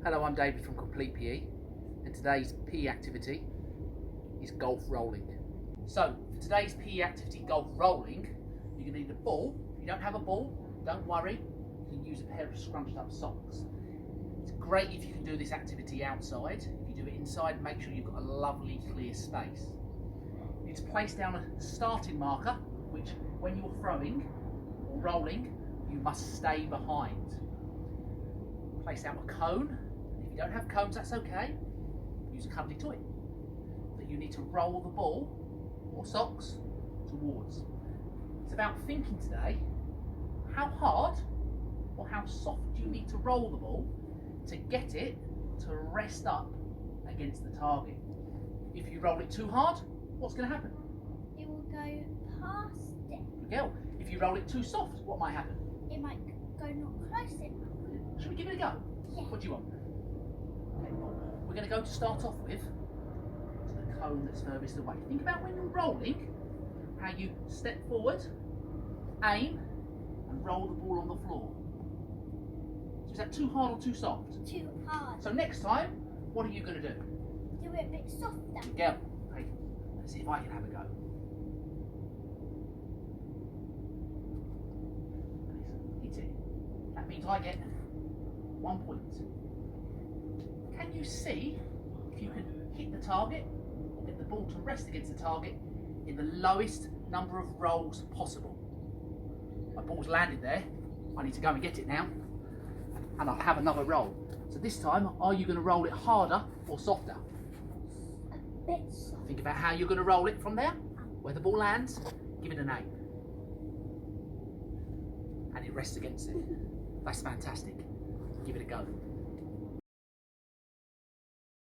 Hello, I'm David from Complete PE, and today's PE activity is golf rolling. So, for today's PE activity, golf rolling, you're going to need a ball. If you don't have a ball, don't worry, you can use a pair of scrunched up socks. It's great if you can do this activity outside. If you do it inside, make sure you've got a lovely clear space. You need to place down a starting marker, which when you're throwing or rolling, you must stay behind. Place out a cone. If you don't have cones, that's okay. Use a cuddly toy. But you need to roll the ball or socks towards. It's about thinking today how hard or how soft you need to roll the ball to get it to rest up against the target. If you roll it too hard, what's going to happen? It will go past it. Good girl. If you roll it too soft, what might happen? It might go not close enough. Should we give it a go? Yeah. What do you want? Okay, well, we're going to go to start off with to the cone that's furthest away. Think about when you're rolling, how you step forward, aim, and roll the ball on the floor. So is that too hard or too soft? Too hard. So next time, what are you going to do? Do it a bit softer. Go. Okay, let's see if I can have a go. Hit it. That means I get 1 point. Can you see if you can hit the target or get the ball to rest against the target in the lowest number of rolls possible? My ball's landed there. I need to go and get it now, and I'll have another roll. So this time, are you going to roll it harder or softer? A bit soft. Think about how you're going to roll it from there, where the ball lands, give it a name. And it rests against it. That's fantastic. Give it a go.